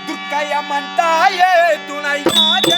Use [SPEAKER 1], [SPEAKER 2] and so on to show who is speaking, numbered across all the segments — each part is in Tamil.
[SPEAKER 1] துர்க்கையம்மன்தாயே துணையாக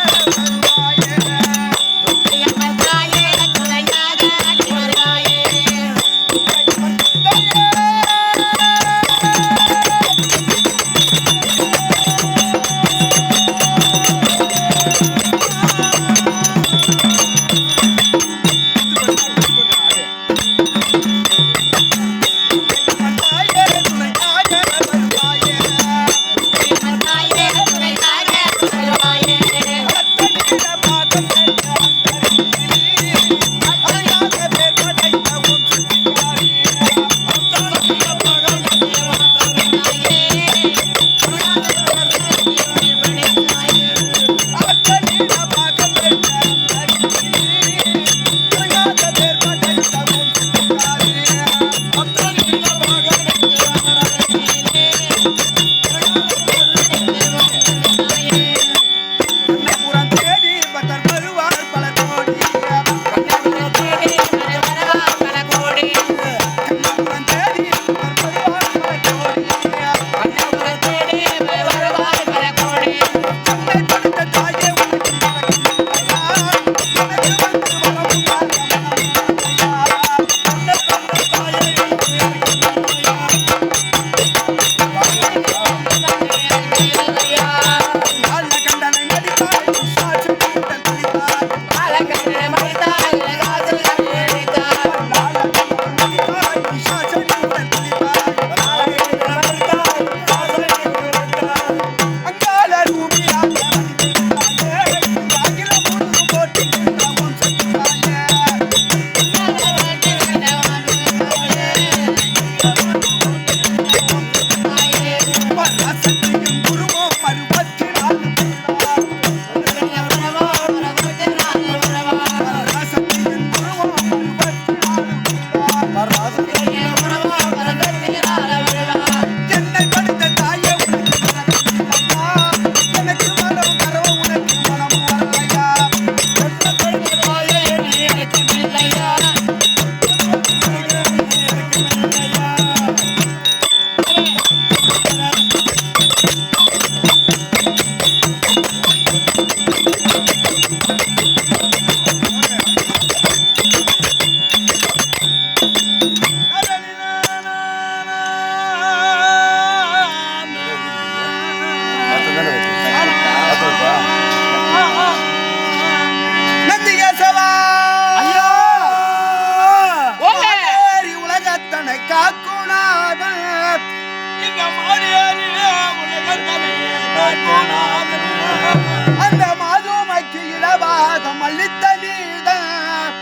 [SPEAKER 1] அந்த மாதுமைக்கு இடபாகம் அளித்த நீதான்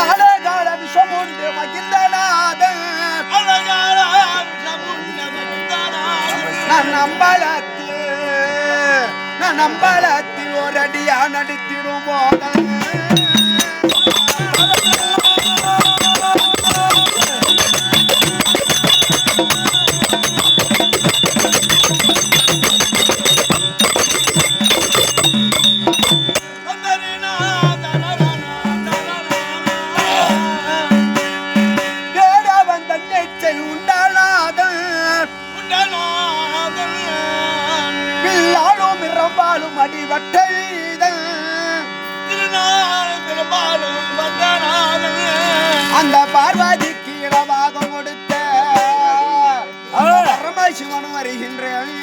[SPEAKER 1] அழகால விஷம் உண்டு மகிழ்ந்தநாதன் நான் நம்பலத்தில் ஒரு அடியா நடித்திடும் போதன் அந்த பார்வதிக்கு இடமாக கொடுத்த பரமசிவன் வருகின்றேன்.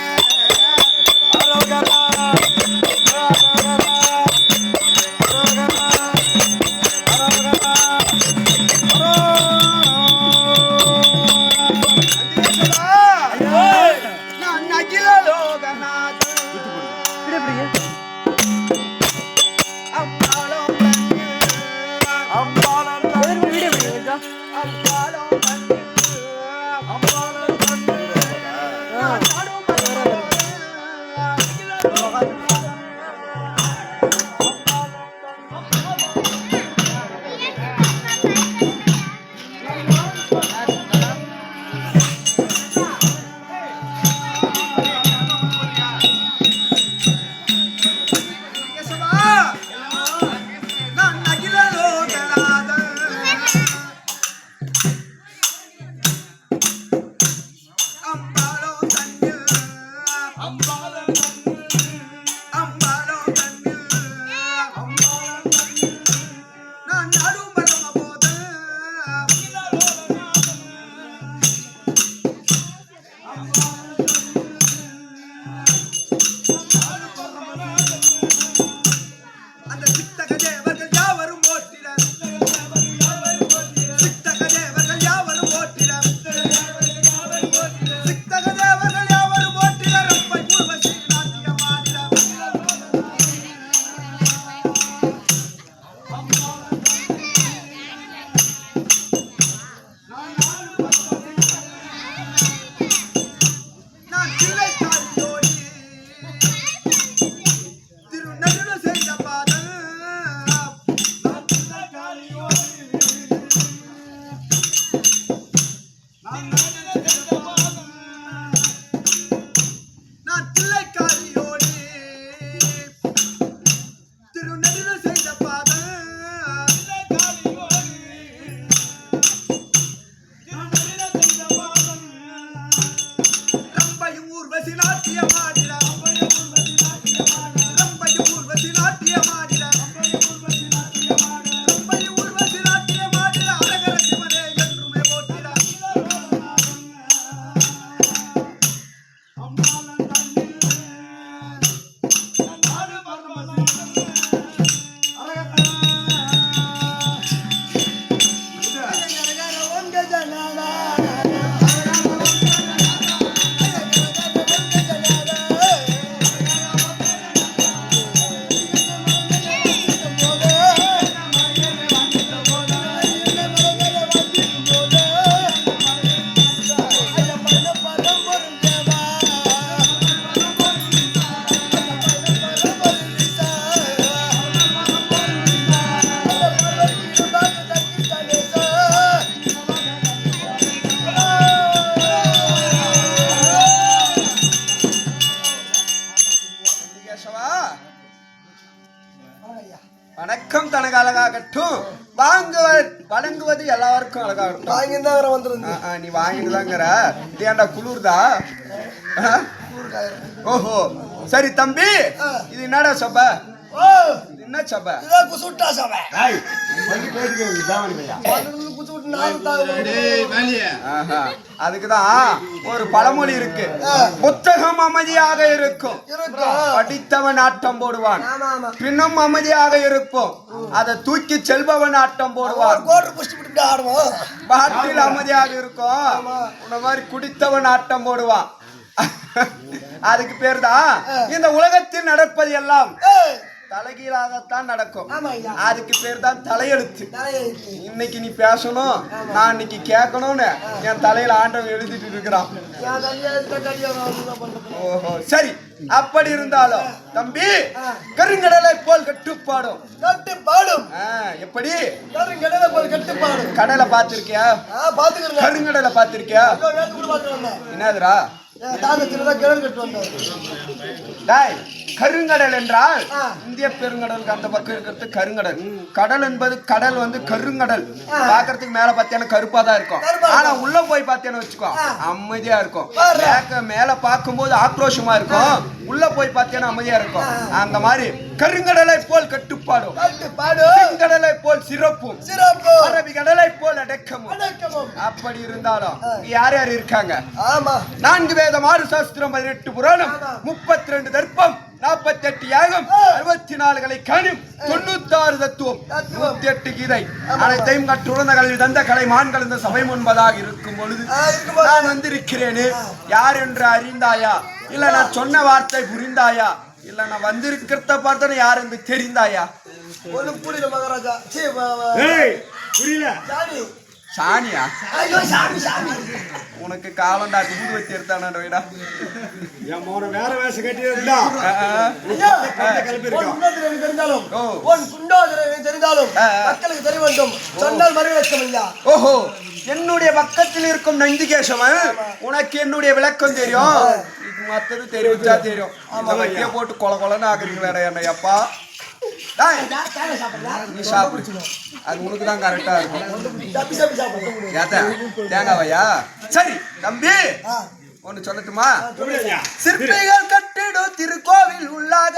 [SPEAKER 1] நான் அகில லோகநாத வணக்கம் தனக்கு அழகாகட்டும். வழங்குவது எல்லாருக்கும் அழகாகட்டும். நீ வாங்கிட்டுதாங்கிற இது ஏன்டா குளிர்தா? ஓஹோ சரி தம்பி, இது என்னடா சபை? என்ன சபை? அதுக்குதான் ஒரு பழமொழி இருக்கு, புத்தகம் அமைதியாக இருக்கும், படித்தவன் ஆட்டம் போடுவான், பின்னும் அமைதியாக இருப்போம், அதை தூக்கி செல்பவன் ஆட்டம் போடுவான். பாட்டில் அமைதியாக இருக்கும், உன்ன மாதிரி குடித்தவன் ஆட்டம் போடுவான். அதுக்கு பேர் தான் இந்த உலகத்தில் நடப்பது எல்லாம் தலைகீழாகத்தான் நடக்கும். அதுக்கு பேர் தான் தலையெழுத்து. இன்னைக்கு நீ பேசணும், நான் இன்னைக்கு கேட்கணும்னு என் தலையில ஆண்டவன் எழுதிட்டு இருக்கிறான். ஓஹோ சரி, அப்படி இருந்தாலும் தம்பி, கருங்கடலை போல் கட்டுப்பாடும். எப்படி கடலை பார்த்திருக்கியா? கருங்கடலை பார்த்திருக்கியா? என்னதுரா கருங்கடல் என்றால் இந்திய பெருங்கடலுக்கு அந்த பக்கம் இருக்கிறது கருங்கடல். கடல் என்பது கடல் வந்து கருங்கடல். பாக்குறதுக்கு மேல பாத்தியான கருப்பா தான் இருக்கும், ஆனா உள்ள போய் பாத்தியான்னு வச்சுக்கோ அமைதியா இருக்கும். மேல பார்க்கும் போது ஆக்ரோஷமா இருக்கும், உள்ள போய் பாத்தியானா அமைதியா இருக்கும். அந்த மாதிரி கருங்கடலை போல் கட்டுப்பாடும், கடலை போல் சிறப்பும், அரபி கடலை போல் அடக்கமும். அப்படி இருந்தாலும் யார் யார் இருக்காங்க? 4 வேதம், 6 சாஸ்திரம், 18 புராணம், 32 தர்ப்பம், 48 யாகம், 64 கலை காணும், 96 தத்துவம், 108 கீதை, அனைத்தையும் கற்றுணர்ந்த கல்வி தந்த கலை மான்கள் இந்த சபை முன்பதாக இருக்கும் பொழுது நான் வந்திருக்கிறேனே, யார் என்று அறிந்தாயா? இல்ல நான் சொன்ன வார்த்தை புரிந்தாயா? இல்ல நான் வந்திருக்கிறத பார்த்தா யார் என்று தெரிந்தாயா? புரியல மகாராஜா. புரியல சாணியா? உனக்கு காலண்டா குண்டு வச்சு எடுத்தானா? என் மோன வேற வேஷ கட்டி இருந்தா மக்களுக்கு தெரிய வேண்டும், சொன்னால் மறுவேஷம் இல்ல. ஓஹோ, என்னுடைய பக்கத்தில் இருக்கும் நந்திகேசவன் உனக்கு என்னுடைய விளக்கம் தெரியும், மத்தது தெரிவிச்சா தெரியும். வைக்க போட்டு கொல கொலன்னு ஆக்குறீங்களா என்னையப்பா? நீ சாப்பிடு, அது உனக்கு தான் கரெக்டா இருக்கும். தேங்காவையா? சரி தம்பி, ஒன்னு சொல்லட்டுமா? சிற்பிகள் கட்டிடும் திருக்கோவில் உள்ளாக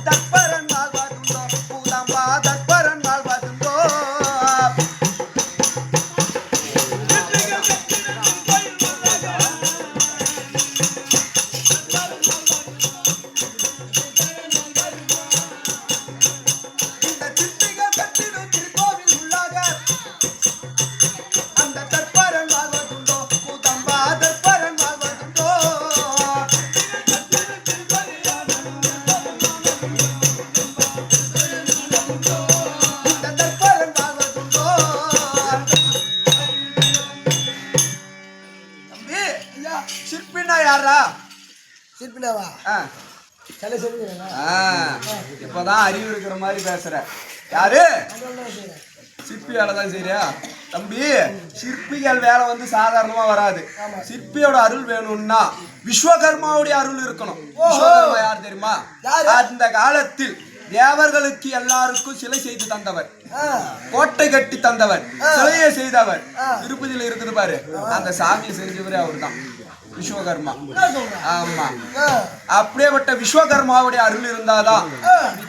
[SPEAKER 1] தற்பரன் வாழ்வதுண்டோ, பூதம்பா தற்பரன் வாழ்வதுண்டோ. இப்பதான் அறிவு இருக்கிற மாதிரி பேசுற. யாரு? சிற்பியால தான் சரியா தம்பி? சிற்பிகள் வேலை வந்து சாதாரணமா வராது. சிற்பியோட அருள் வேணும்னா விஸ்வகர்மாவுடைய அருள் இருக்கணும். விஸ்வகர்மா யார் தெரியுமா? அந்த காலத்தில் தேவர்களுக்கு எல்லாருக்கும் சிலை செய்து தந்தவர், கோட்டை கட்டி தந்தவர், சிலையை செய்தவர். திருப்பதியில இருக்குது பாரு, அந்த சாமியை செஞ்சவரே அவர் தான் விஸ்வகர்மா. ஆமா, அப்படியேப்பட்ட விஸ்வகர்மாவுடைய அருள் இருந்தாதான்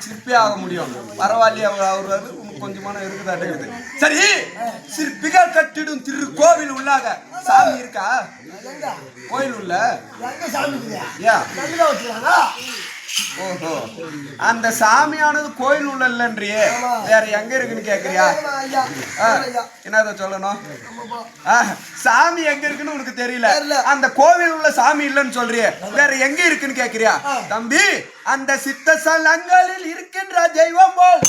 [SPEAKER 1] சிற்பி ஆக முடியும். பரவாயில்லையே, அவர் கொஞ்சமான இருக்குதாட்டு. சரி, சிற்பிகள் கட்டிடும் திருக்கோவில் உள்ளாக சாமி இருக்கா? கோயில் உள்ள ஓஹோ, அந்த சாமியானது கோயில் உள்ள இல்லன்றியே, வேற எங்க இருக்குன்னு கேக்குறியா? என்னத சொல்லணும்? சாமி எங்க இருக்குன்னு உனக்கு தெரியல, அந்த கோவில் உள்ள சாமி இல்லன்னு சொல்றியே, வேற எங்க இருக்குன்னு கேக்குறியா? தம்பி, அந்த சித்த சலங்களில் இருக்கின்ற தெய்வம் போல்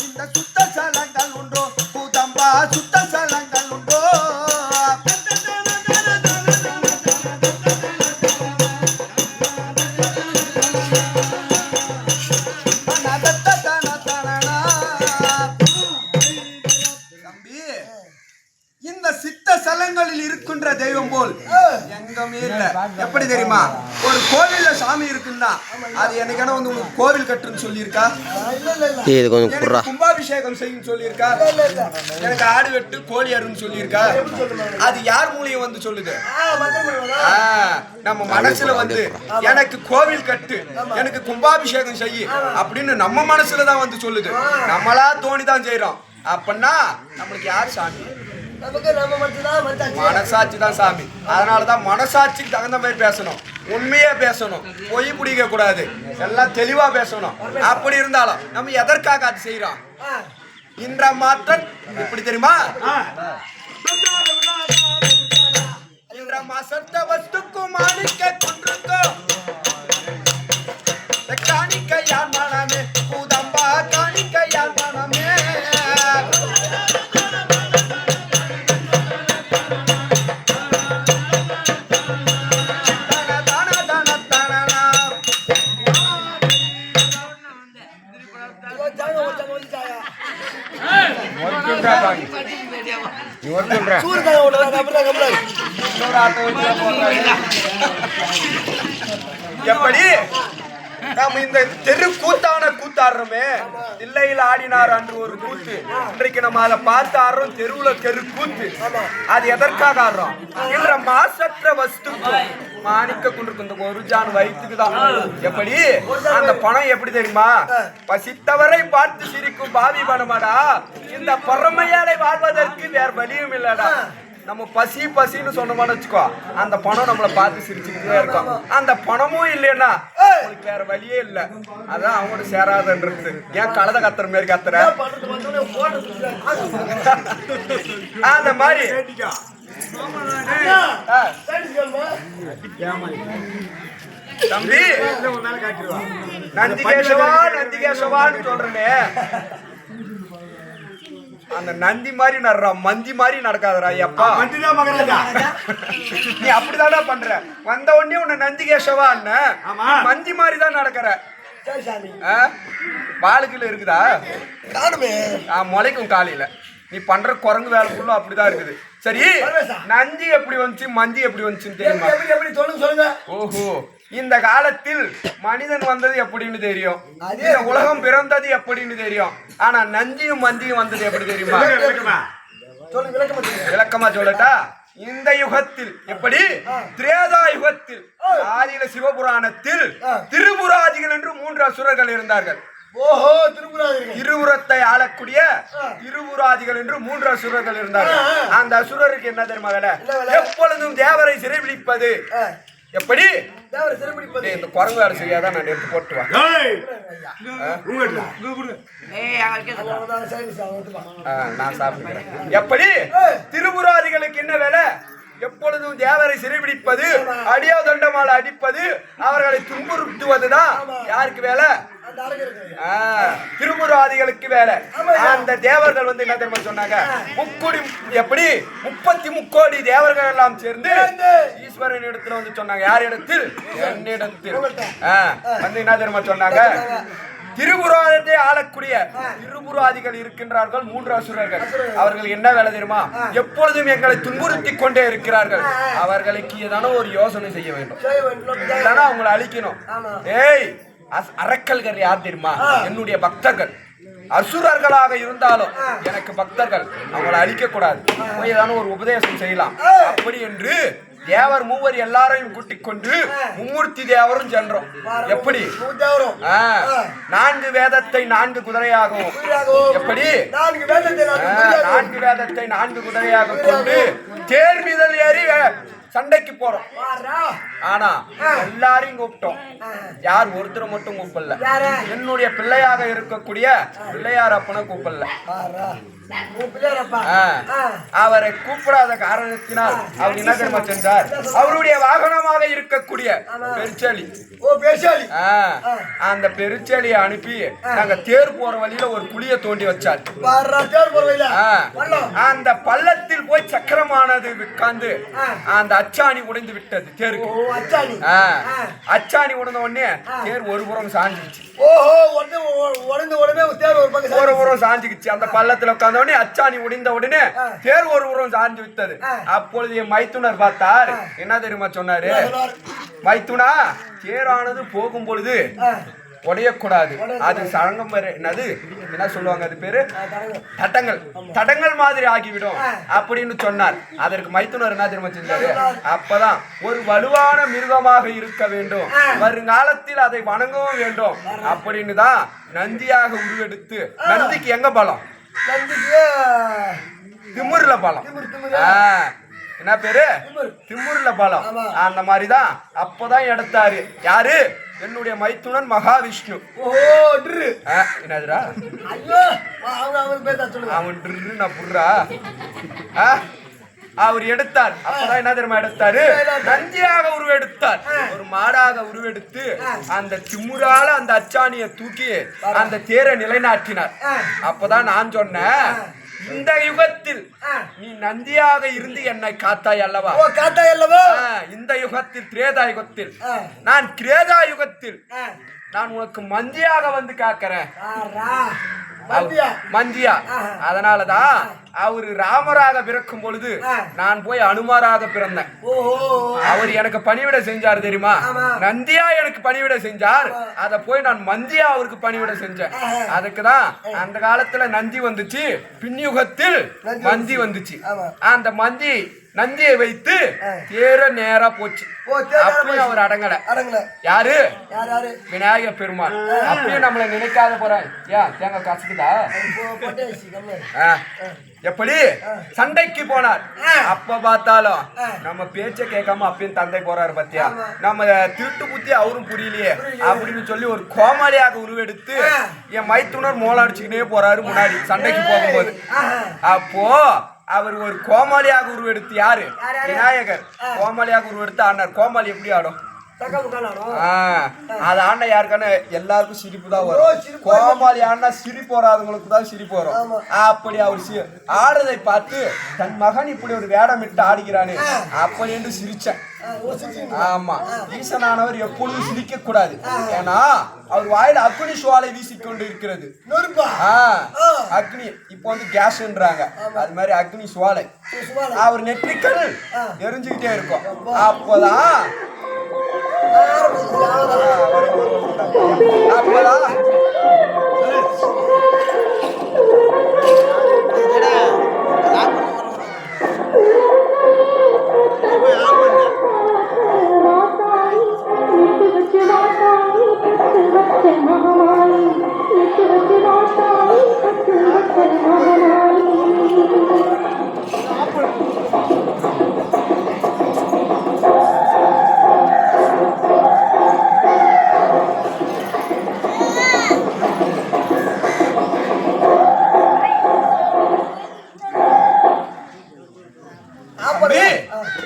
[SPEAKER 1] இந்த சுத்த சலங்கள் உண்டோ, பூதம்பா சுத்த சலங்கள் உண்டோ. இருக்கின்ற தெய்வம் போல் சம்பந்தமே இல்ல. எப்படி தெரியுமா, ஒரு கோவில்ல சாமி இருக்குன்னா அது எனக்கு என்ன வந்து உங்களுக்கு கோவில் கட்டுன்னு சொல்லியிருக்கா? கும்பாபிஷேகம் செய்யும் சொல்லியிருக்கா? எனக்கு ஆடு வெட்டு கோழி அருன்னு சொல்லியிருக்கா? அது யார் மூலியம் வந்து சொல்லுது? நம்ம மனசுல வந்து எனக்கு கோவில் கட்டு, எனக்கு கும்பாபிஷேகம் செய்யு அப்படின்னு நம்ம மனசுலதான் வந்து சொல்லுது. நம்மளா தோணிதான் செய்யறோம். அப்படின்னா நம்மளுக்கு யார் சாமி? மனசாட்சி தான் சாமி. அதனாலதான் மனசாட்சிக்கு தகுந்த மாதிரி பேசணும், உண்மையா பேசணும், பொய் பிடிக்க கூடாது, எல்லாம் தெளிவா பேசணும். அப்படி இருந்தாலும் நம்ம எதற்காக அது செய்யறோம்? இன்ற மாற்றம் எப்படி தெரியுமா? இன்ற மாசத்த வஸ்துக்கும் மாணிக்க குன்றுக்கும் காணிக்கையான் மனமே கூதம்பா காணிக்கையான் மனமே எப்படி நம்ம இந்த தெரு கூத்தான கூத்தாடுறோமே, தில்லையில் ஆடினார் அன்று ஒரு கூத்து. இன்றைக்கு நம்ம அதை பார்த்து ஆடுறோம், தெருவுல தெரு கூத்து. அது எதற்காக ஆடுறோம்? என்ற மாசற்ற வஸ்துக்கு மாணிக்க குன்றுக்கு இந்த ஒரு ஜான் வயிற்றுக்குதான். எப்படி அந்த பணம் எப்படி தெரியுமா? பசித்தவரை பார்த்து சிரிக்கும் பாவி பணமாடா. இந்த பொறமையாலை வாழ்வதற்கு வேற வழியும் இல்லடா. நம்ம பசி பசின்னு சொன்னோம்னு வச்சுக்கோ, அந்த பணம் நம்மளை பார்த்து சிரிச்சுக்கிட்டே இருக்கும். அந்த பணமும் இல்லைன்னா உங்களுக்கு வேற வழியே இல்லை. அதான் அவங்களோட சேராதன்றது. ஏன் கலத கத்துற மாதிரி கத்துற? அந்த மாதிரி தம்பி நந்திகேசவா நந்திகேசவான்னு சொல்றேனே, அந்த நந்தி மாதிரி நடுறா, மந்தி மாதிரி நடக்காதரா. எப்பா நீ அப்படிதானா பண்ற? வந்த உடனே உன்னை நந்திகேசவா மந்தி மாதிரி தான் நடக்கிற. வாளுக்குள்ள இருக்குதா? முளைக்கும் காலையில. நீ பண்ற குரங்கு வேலை ஃபுல்லா அப்படிதான் இருக்குது. சரி, நந்தி எப்படி வந்துச்சு, மந்தி எப்படி வந்துச்சுன்னு தெரியுமா? ஓஹோ, இந்த காலத்தில் மனிதன் வந்தது எப்படின்னு தெரியும், இந்த உலகம் பிறந்தது எப்படின்னு தெரியும். ஆனா நந்தியும் மந்தியும் வந்தது எப்படி தெரியுமா? விளக்கமா சொல்லட்டா? இந்த யுகத்தில் எப்படி? திரேதா யுகத்தில் ஆதியில சிவபுராணத்தில் திருபுராதிகள் என்று 3 அசுரர்கள் இருந்தார்கள். இருபுறத்தை ஆளக்கூடிய திருபுராதிகள் என்று 3 அசுரர்கள் இருந்தார்கள். அந்த அசுரருக்கு என்ன தெரியுமா வேலை? எப்பொழுதும் தேவரை சிறைபிடிப்பது. எப்படி? இந்த குரங்கு வேலை செய்யாதான் நான் எடுத்து போட்டுவேன். நான் சாப்பிடுறேன். எப்படி? திருபுராதிகளுக்கு என்ன வேலை? எப்பொழுதும் தேவரை சிறைபிடிப்பது, அடியோ தண்டமால அடிப்பது, அவர்களை துன்புறுத்துவதுதான் யாருக்கு வேலை? திருமுராதிகளுக்கு வேலை. அந்த தேவர்கள் வந்து என்ன தெரியுமா சொன்னாங்க? முக்கோடி, எப்படி 33 தேவர்கள் எல்லாம் சேர்ந்து ஈஸ்வரன் இடத்துல வந்து சொன்னாங்க. யார் இடத்தில்? என்னிடத்தில். வந்து என்ன தெரியுமா சொன்னாங்க? திருபுராணத்தை ஆளக்கூடிய திருபுராதிகள் இருக்கின்றார்கள் 3 அசுரர்கள். அவர்கள் என்ன வேலை தெரியுமா? எப்பொழுதும் எங்களை துன்புறுத்தி கொண்டே இருக்கிறார்கள். அவர்களுக்கு ஏதான ஒரு யோசனை செய்ய வேண்டும், இல்லைன்னா அவங்களை அழிக்கணும். ஏய், அரக்கல்கள் யார் தெரியுமா? என்னுடைய பக்தர்கள். அசுரர்களாக இருந்தாலும் எனக்கு பக்தர்கள், அவங்களை அழிக்க கூடாது, ஏதான ஒரு உபதேசம் செய்யலாம். அப்படி என்று தேவர் மூவர் எல்லாரையும் கூட்டிக் கொண்டு மும்மூர்த்தி தேவரும் சென்றோம். எப்படி? 4 வேதத்தை 4 குதிரையாகவும், எப்படி 4 வேதத்தை 4 குதிரையாக கொண்டு தேர் மீதல் ஏறி சண்டைக்கு போறோம். ஆனா எல்லாரையும் கூப்பிட்டோம், யார் ஒருத்தர் மட்டும் கூப்பிடல. என்னுடைய பிள்ளையாக இருக்கக்கூடிய பிள்ளையார் அப்பனை கூப்பிடல. அவரை கூப்பிடாத காரணத்தினால் அவர் என்ன தெரியுமா சென்றார்? அவருடைய வாகனமாக இருக்கக்கூடிய பெருச்சாளி, அந்த பெருச்சாலியை அனுப்பி நாங்க தேர் போற வழியில ஒரு குழிய தோண்டி வச்சார். அந்த பள்ளத்தில் போய் சக்கரமானது உட்கார்ந்து அந்த அச்சாணி உடைந்து விட்டது தேருக்கு. அச்சாணி உடைந்த உடனே தேர் ஒரு புறம் சாஞ்சிச்சு. ஒரு புறம் சாஞ்சிக்கிச்சு. அந்த பள்ளத்துல உட்கார்ந்த உடனே அச்சாணி உடைந்த உடனே தேர் ஒரு புறம் சாஞ்சு விட்டது. அப்பொழுது என் மைத்துனர் பார்த்தார். என்ன தெரியுமா சொன்னாரு? மைத்துனா, தேரானது போகும் பொழுது உடையக்கூடாது, அது சழங்கம். என்னது என்ன சொல்லுவாங்க, அது பேரு தடங்கள் மாதிரி ஆகிவிடும் அப்படின்னு சொன்னார். அதற்கு மைத்துனர் என்ன தெரியுமா செஞ்சாரு? அப்பதான் ஒரு வலுவான மிருகமாக இருக்க வேண்டும், வருங்காலத்தில் அதை வணங்கவும் வேண்டும் அப்படின்னு தான் நந்தியாக உருவெடுத்து. நந்திக்கு எங்க பலம்? திமிர்ல பலம். என்ன பேரு? திமிர்ல பலம். அந்த மாதிரிதான் அப்பதான் எடுத்தாரு. யாரு? என்னுடைய மைத்துனன் மகாவிஷ்ணு. என்னதுரா அவர் எடுத்தார். அப்பதான் என்ன தெரியுமா எடுத்தாரு? நந்தியாக உருவெடுத்தார். ஒரு மாடாக உருவெடுத்து அந்த திமுறால அந்த அச்சாணியை தூக்கி அந்த தேரை நிலைநாட்டினார். அப்பதான் நான் சொன்னேன், இந்த யுகத்தில் நீ நந்தியாக இருந்து என்னை காத்தாய் அல்லவா? இந்த யுகத்தில் திரேதா யுகத்தில், நான் கிரேதா யுகத்தில் நான் உனக்கு மந்தியாக வந்து காக்கிறேன். மந்தியா. அதனாலதான் அவரு ராமராக பிறக்கும் பொழுது நான் போய் அனுமாராக பிறந்தேன். அவர் எனக்கு பணிவிட செஞ்சார் தெரியுமா? நந்தியா எனக்கு பணிவிட செஞ்சார். அத போய் நான் மந்தியா அவருக்கு பணிவிட செஞ்சேன். அதுக்குதான் அந்த காலத்துல நந்தி வந்துச்சு, பின்யுகத்தில் மந்தி வந்துச்சு. அந்த நந்தியை வைத்து தேர நேரா போச்சு. அப்பயும் அவர் அடங்கல. யாரு? விநாயக பெருமாள். அப்பயும் நம்மள நினைக்காத போறான். ஏன் தேங்காய் காசுக்குதா? எப்படி சண்டைக்கு போனார். அப்ப பார்த்தாலும் நம்ம பேச்ச கேட்காம அப்பயும் தந்தை போறாரு பத்தியா? நம்ம திருட்டு புத்தி அவரும் புரியலையே அப்படின்னு சொல்லி ஒரு கோமாளியாக உருவெடுத்து என் மைத்துனர் மோளம் அடிச்சுக்கிட்டே போறாரு முன்னாடி சண்டைக்கு போகும்போது. அப்போ அவர் ஒரு கோமாளியாக உருவெடுத்து. யாரு? விநாயகர் கோமாளியாக உருவெடுத்து ஆனார். கோமாளி எப்படி ஆடும்? அது ஆண்ட யாருக்கான எல்லாருக்கும் சிரிப்பு தான் வரும். கோமாளி ஆனா சிரிப்பு வராதவங்களுக்கு தான் சிரிப்பு வரும். அப்படி அவர் ஆடுறதை பார்த்து தன் மகன் இப்படி ஒரு வேடமிட்டு ஆடுகிறானே அப்படி என்று சிரிச்சேன். ஆமா, ஈசனானவர் எப்பொழுதும் சிரிக்க கூடாது. ஏன்னா அவர் வாயில அக்னி சுவாலை வீசிக்கொண்டு இருக்கிறது. அக்னி இப்ப வந்து கேஸ்ன்றாங்க, அது மாதிரி அக்னி சுவாலை. அவர் நெற்றிக்கல் எரிஞ்சுக்கிட்டே இருக்கும். அப்பதான்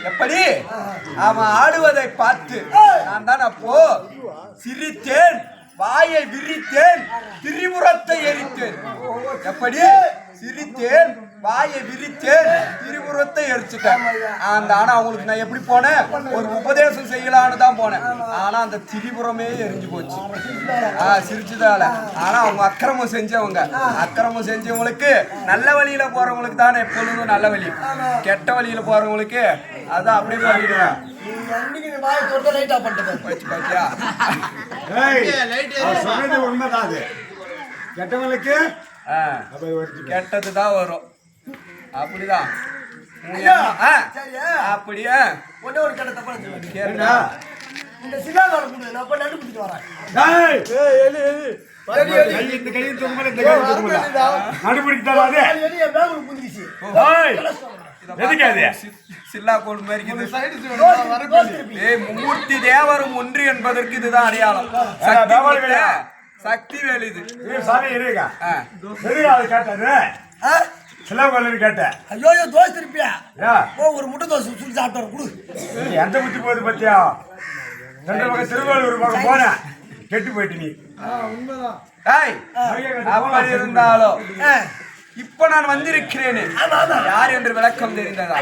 [SPEAKER 1] எப்படி அவன் ஆடுவதை பார்த்து நான் தான் அப்போ சிரித்தேன், வாயை விரித்தேன், திரிபுரத்தை எரித்தேன். எப்படி சிரித்தேன், வாயை விரித்தேன், திரிபுரத்தை எரிச்சுட்டேன். ஆனா அவங்களுக்கு நான் எப்படி போனேன்? ஒரு உபதேசம் செய்யலான்னு தான் போனேன். ஆனா அந்த திரிபுரமே எரிஞ்சு போச்சு. சிரிச்சதால. ஆனா அவங்க அக்கிரமம் செஞ்சவங்களுக்கு நல்ல வழியில போறவங்களுக்கு தானே எப்பொழுதும் நல்ல வழி. கெட்ட வழியில போறவங்களுக்கு அதான் அப்படியே பண்ணிடுவேன்.
[SPEAKER 2] கெட்டவங்களுக்கு
[SPEAKER 1] கெட்டதுதான் வரும். அப்படிதான். அப்படியே மும்மூர்த்தி தேவரும் ஒன்று என்பதற்கு இதுதான் அடையாளம். சக்தி வேலு இது.
[SPEAKER 3] ஒரு முட்டை தோசை சொல்லி சாப்பிட்டு
[SPEAKER 2] எந்த புத்தி போகுது பத்தியா? திருவள்ளூர் பக்கம் போன கெட்டு போயிட்டு நீ.
[SPEAKER 1] அப்படி இருந்தாலும் இப்ப நான் வந்திருக்கிறேன் யார் என்று விளக்கம் தெரிந்ததா?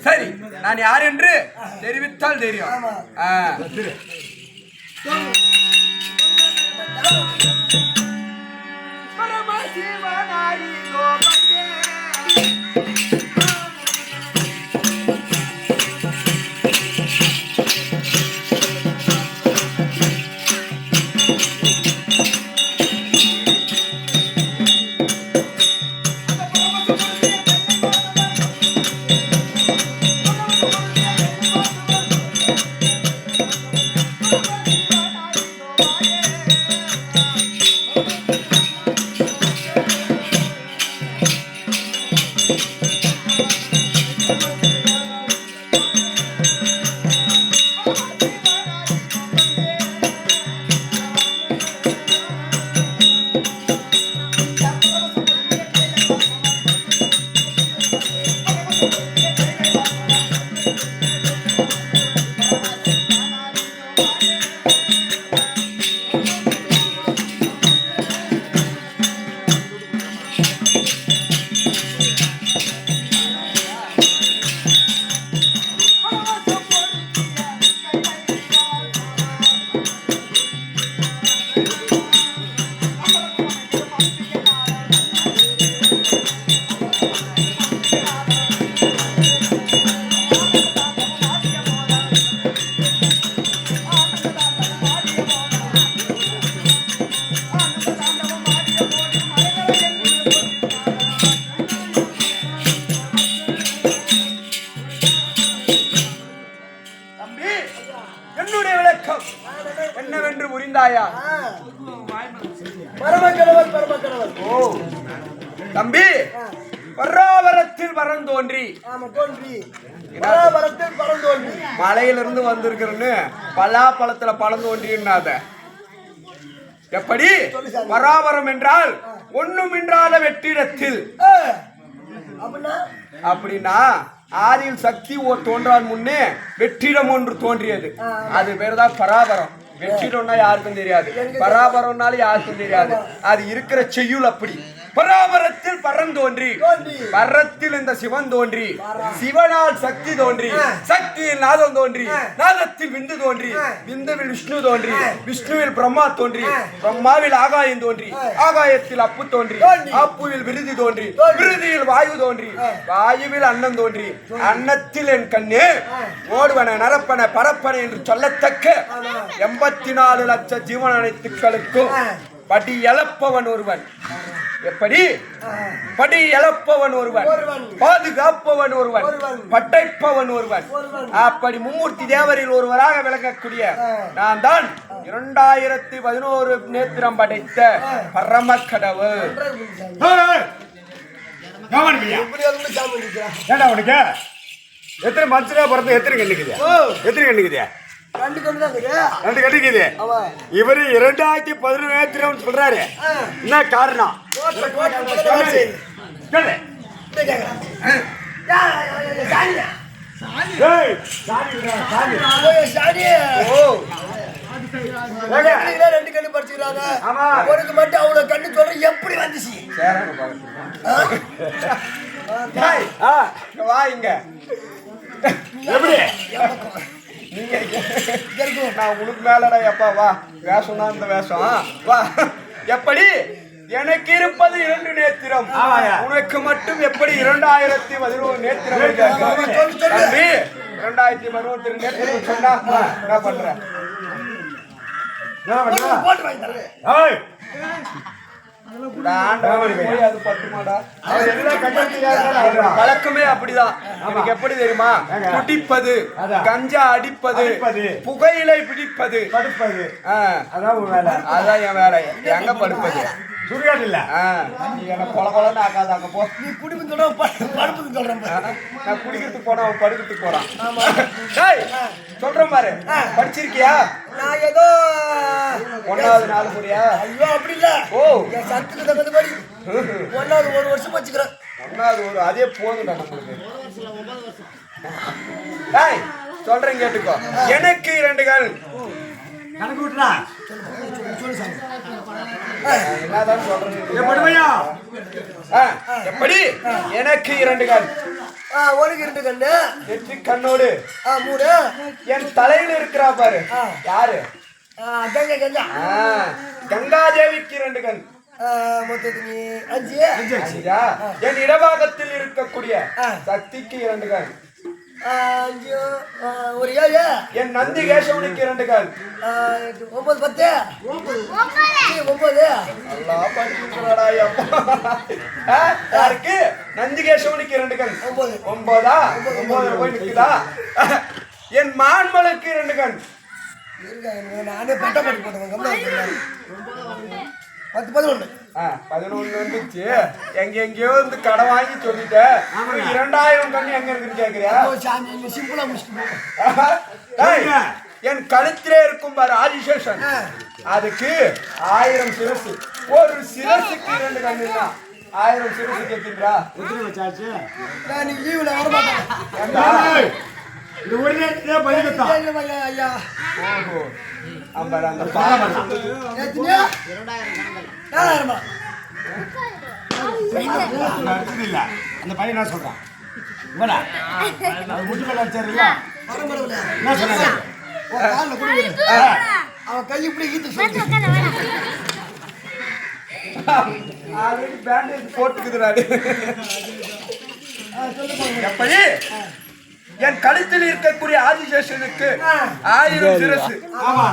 [SPEAKER 1] சரி, நான் யார் என்று தெரிவித்தால் தெரியும். என்னுடைய விளக்கம் என்னவென்று புரிந்தாயா? ஓ தம்பி, பராபரத்தில் பரம் தோன்றி மலையிலிருந்து வந்திருக்கிறன்னு பலாப்பழத்துல பழம் தோன்றினாத எப்படி? பராபரம் என்றால் ஒண்ணுமின்றாத வெற்றிடத்தில். அப்படின்னா ஆதியில் சக்தி தோன்றான் முன்னே வெற்றிடம் ஒன்று தோன்றியது. அது பேர் தான் பராபரம். வெற்றிடம்னா யாருக்கும் தெரியாது, பராபரம்னாலும் யாருக்கும் தெரியாது. அது இருக்கிற செய்யுள் அப்படி. பராபரத்தில் பரம் தோன்றி, பரத்தில் இந்த சிவன் தோன்றி, சிவனால் சக்தி தோன்றி, சக்தியில் நாதம் தோன்றி, நாதத்தில் விந்து தோன்றி, விந்துவில் விஷ்ணு தோன்றி, விஷ்ணுவில் பிரம்மா தோன்றி, பிரம்மாவில் ஆகாயம் தோன்றி, ஆகாயத்தில் அப்பு தோன்றி, அப்புவில் விருதி தோன்றி, விருதியில் வாயு தோன்றி, வாயுவில் அன்னம் தோன்றி, அன்னத்தில் என் கண்ணே ஓடுவன நரப்பன பரப்பன என்று சொல்லத்தக்க 84 லட்ச ஜீவன் அனைத்துக்களுக்கும் படி எழப்பவன் ஒருவன். எப்படி? படி எழப்பவன் ஒருவன், பாதுகாப்பவன் ஒருவன், படைப்பவன் ஒருவன். அப்படி மும்மூர்த்தி தேவரில் ஒருவராக விளங்கக்கூடிய நான் தான் 2011 நேத்திரம் படைத்த பரம கடவுள்.
[SPEAKER 2] எத்தனை மனுஷனா பிறந்த எத்தனை கண்ணுக்குது? எத்தனை கண்ணுக்குது? 2 கண்ணுக்குது. இவரு 2011 நேத்திரம் சொல்றாரு. என்ன காரணம்?
[SPEAKER 3] ரெண்டு கண்ணு படிச்சுக்கிறாங்க. உனக்கு மட்டும் அவ்வளவு கண்ணு சொல்ற எப்படி வந்துச்சு?
[SPEAKER 1] வா இங்க.
[SPEAKER 2] எப்படி?
[SPEAKER 1] நான் உனக்கு மேலடா எப்பா. வா, வேஷம் தான் இந்த வேஷம். வா. எப்படி? எனக்கு இருப்பது 2 நேத்திரம், உனக்கு மட்டும் எப்படி 2011 நேத்திரம்? தம்பி, 2011 நேத்திரம் சொன்னா என்ன பண்ற? பழக்கமே அப்படிதான். எனக்கு எப்படி தெரியுமா? குடிப்பது, கஞ்சா அடிப்பது, புகையிலை பிடிப்பது, அதான் என் வேலை. எங்க படுப்பது?
[SPEAKER 2] சுடுகாடு இல்ல.
[SPEAKER 1] நீ என்ன கொல கொலன்னு ஆக்காத. அங்க போ.
[SPEAKER 3] நீ குடிப்பு சொல்றேன், படுப்புன்னு சொல்றேன்.
[SPEAKER 1] நான் குடிக்கிறதுக்கு போனா அவன் படுக்கிறதுக்கு போறான். சொல்றேன் பாரு. படிச்சிருக்கியா?
[SPEAKER 3] நான் ஏதோ
[SPEAKER 1] 1வது 4 முறையா?
[SPEAKER 3] ஐயோ அப்படி இல்ல.
[SPEAKER 1] ஓ,
[SPEAKER 3] என் சத்துக்கு தகுந்த மாதிரி 1வது 1 வருஷம் வச்சுக்கிறேன்.
[SPEAKER 1] 1வது அதே போதும்டா நம்மளுக்கு. சொல்றேன் கேட்டுக்கோ. எனக்கு 2 கால்.
[SPEAKER 2] கணக்கு விட்டுறா.
[SPEAKER 1] என்னதான் சொல்றேன்?
[SPEAKER 2] எப்படி?
[SPEAKER 1] எனக்கு 2 கால்.
[SPEAKER 3] உனக்கு 2 கண்ணு
[SPEAKER 1] நெற்றி கண்ணோடு
[SPEAKER 3] 3
[SPEAKER 1] என் தலையில இருக்கிறா பாரு யாரு
[SPEAKER 3] கங்கை கங்கா
[SPEAKER 1] கங்காதேவிக்கு 2 கண்
[SPEAKER 3] மொத்தத்துக்கு 5
[SPEAKER 1] ஐயா, என் இடபாகத்தில் இருக்கக்கூடிய சக்திக்கு 2 கண்
[SPEAKER 3] 5 ஒரு 7
[SPEAKER 1] என் நந்தி கேசவனுக்கு 2 கண்
[SPEAKER 3] 9 10 9
[SPEAKER 1] நல்லா படிச்சுடா யாருக்கு நந்தி கேசவனுக்கு 2 கண் 9 9 போய் நிக்குதா என் மான்மலுக்கு 2 கண்
[SPEAKER 3] நானே பட்ட பட்டு போட்டேன் 10 11
[SPEAKER 1] 11 வந்துச்சு எங்கெங்கயோ இருந்து கடை வாங்கி சொல்லிட்டேன் 2000 கண்ணு எங்க இருக்குன்னு கேக்குறியா
[SPEAKER 3] சிம்பிளா முடிச்சுட்டு
[SPEAKER 1] என் கழுத்திலே இருக்கும் பாரு ஆதிசேஷன் அதுக்கு 1000 சிரசு ஒரு சிரசுக்கு 2 கண்ணு தான் 1000 சிரசு கேட்கிறா
[SPEAKER 3] நான் லீவுல வர மாட்டேன்
[SPEAKER 2] இது ஒரு நேரத்திலே பதிலத்தான்
[SPEAKER 3] ஐயா
[SPEAKER 1] ஓஹோ அம்பர் அந்த பாலம்
[SPEAKER 3] எத்தனையா 4000
[SPEAKER 2] அடிச்சது இல்ல அந்த பையன் என்ன சொல்றான் இவனா அது முட்டு மேல அடிச்சாருல்ல
[SPEAKER 3] வரம்பரவுல
[SPEAKER 2] என்ன சொன்னாங்க
[SPEAKER 3] கால்ல குடுங்க அவன் கை இப்படி ஈத்து சொல்லு
[SPEAKER 1] ஆல்ரெடி பேண்டேஜ் போட்டுக்குதுறாடி எப்படி என் கழுத்தில் இருக்கக்கூடிய ஆதிசேஷனுக்கு 1000 சிரசு
[SPEAKER 2] ஆமா